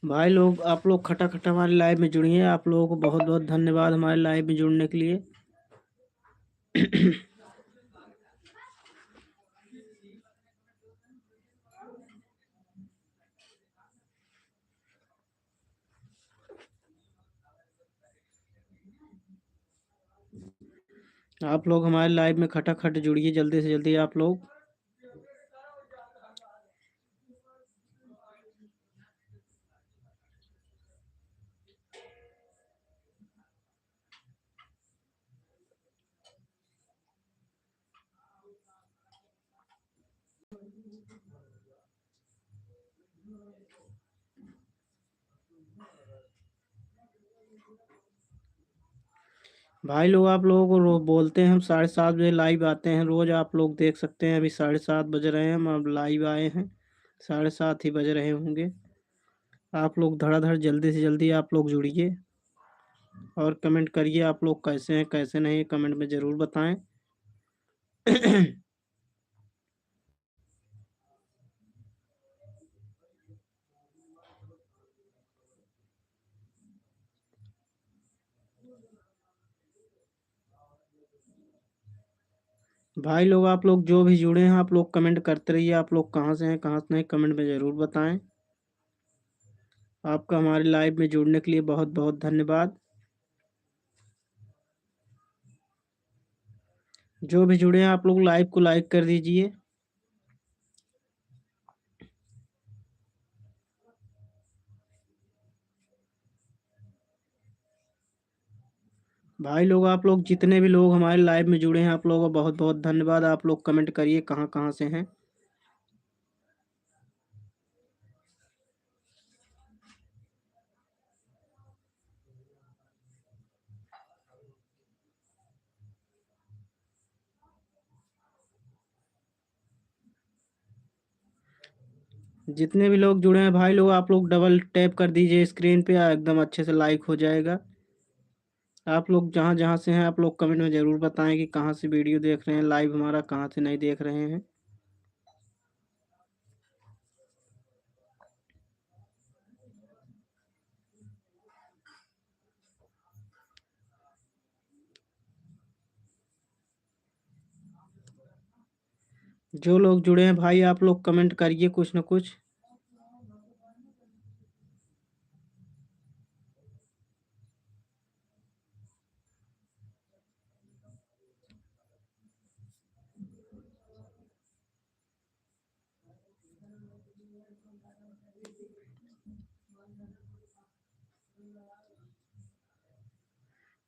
भाई लोग, आप लोग खटाखट हमारे लाइव में जुड़िए। आप लोगों को बहुत बहुत धन्यवाद हमारे लाइव में जुड़ने के लिए। आप लोग हमारे लाइव में खटाखट जुड़िए जल्दी से जल्दी आप लोग। भाई लोग, आप लोगों को बोलते हैं हम 7:30 बजे लाइव आते हैं रोज। आप लोग देख सकते हैं अभी 7:30 बज रहे हैं, हम अब लाइव आए हैं। 7:30 ही बज रहे होंगे। आप लोग धड़ाधड़ जल्दी से जल्दी आप लोग जुड़िए और कमेंट करिए आप लोग कैसे हैं कैसे नहीं, कमेंट में ज़रूर बताएं। भाई लोग, आप लोग जो भी जुड़े हैं आप लोग कमेंट करते रहिए। आप लोग कहाँ से हैं कहाँ से नहीं, कमेंट में ज़रूर बताएं। आपका हमारे लाइव में जुड़ने के लिए बहुत बहुत धन्यवाद। जो भी जुड़े हैं आप लोग लाइव को लाइक कर दीजिए। भाई लोग, आप लोग जितने भी लोग हमारे लाइव में जुड़े हैं आप लोगों को बहुत बहुत धन्यवाद। आप लोग कमेंट करिए कहाँ कहाँ से हैं। जितने भी लोग जुड़े हैं भाई लोग, आप लोग डबल टैप कर दीजिए स्क्रीन पे, एकदम अच्छे से लाइक हो जाएगा। आप लोग जहाँ जहाँ से हैं आप लोग कमेंट में ज़रूर बताएं कि कहाँ से वीडियो देख रहे हैं लाइव हमारा, कहाँ से नहीं देख रहे हैं। जो लोग जुड़े हैं भाई आप लोग कमेंट करिए कुछ न कुछ।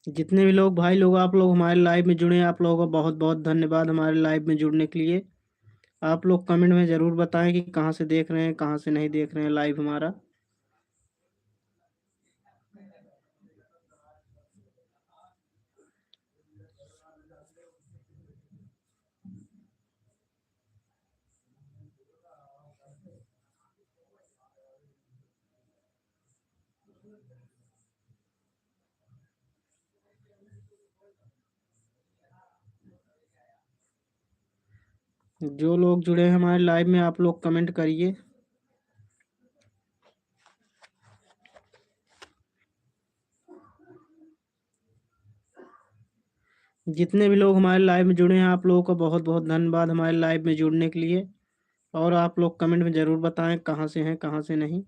जितने भी लोग भाई लोग आप लोग हमारे लाइव में जुड़े हैं आप लोगों का बहुत बहुत धन्यवाद हमारे लाइव में जुड़ने के लिए। आप लोग कमेंट में ज़रूर बताएं कि कहाँ से देख रहे हैं कहाँ से नहीं देख रहे हैं लाइव हमारा। जो लोग जुड़े हैं हमारे लाइव में आप लोग कमेंट करिए। जितने भी लोग हमारे लाइव में जुड़े हैं आप लोगों का बहुत बहुत धन्यवाद हमारे लाइव में जुड़ने के लिए। और आप लोग कमेंट में ज़रूर बताएं कहाँ से हैं कहाँ से नहीं।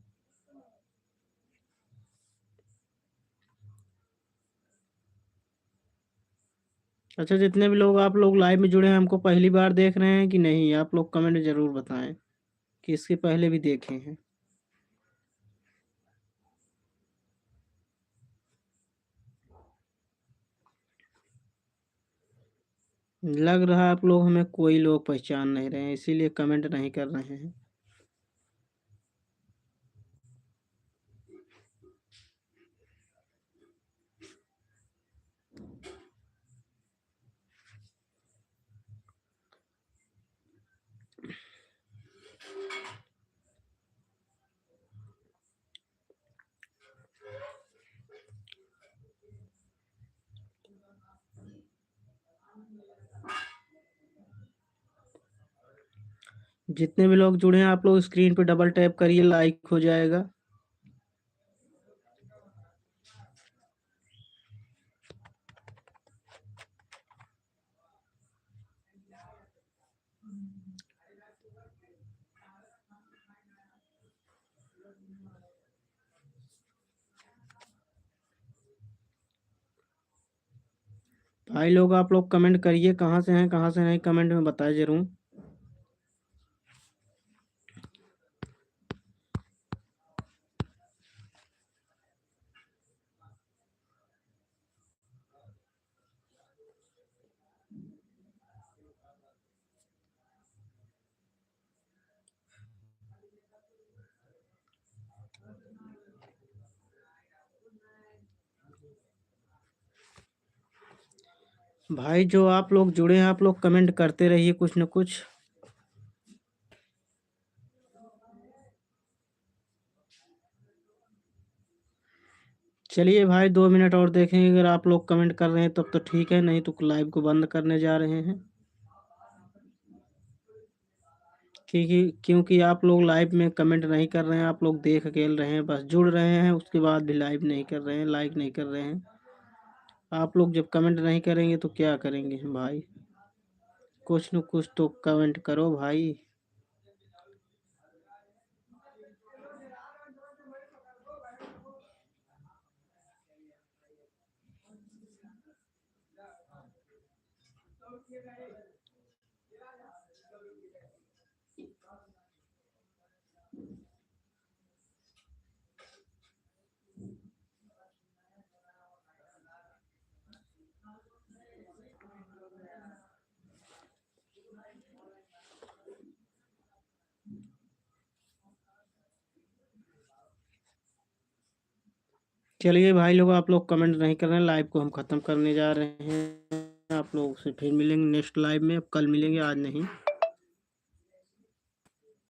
अच्छा, जितने भी लोग आप लोग लाइव में जुड़े हैं हमको पहली बार देख रहे हैं कि नहीं, आप लोग कमेंट में ज़रूर बताएं कि इसके पहले भी देखे हैं। लग रहा है आप लोग हमें कोई लोग पहचान नहीं रहे हैं, इसीलिए कमेंट नहीं कर रहे हैं। जितने भी लोग जुड़े हैं आप लोग स्क्रीन पे डबल टैप करिए, लाइक हो जाएगा। भाई लोग आप लोग कमेंट करिए, कहाँ से हैं कहाँ से नहीं, कमेंट में बताए जरूर। भाई जो आप लोग जुड़े हैं आप लोग कमेंट करते रहिए कुछ न कुछ। चलिए भाई 2 मिनट और देखेंगे, अगर आप लोग कमेंट कर रहे हैं तब तो ठीक है, नहीं तो लाइव को बंद करने जा रहे हैं। क्योंकि आप लोग लाइव में कमेंट नहीं कर रहे हैं, आप लोग देख अकेल रहे हैं, बस जुड़ रहे हैं उसके बाद भी लाइव नहीं कर रहे हैं, लाइक नहीं कर रहे हैं। आप लोग जब कमेंट नहीं करेंगे तो क्या करेंगे भाई? कुछ न कुछ तो कमेंट करो भाई। चलिए भाई लोग आप लोग कमेंट नहीं कर रहे हैं, लाइव को हम ख़त्म करने जा रहे हैं। आप लोगों से फिर मिलेंगे नेक्स्ट लाइव में, कल मिलेंगे आज नहीं।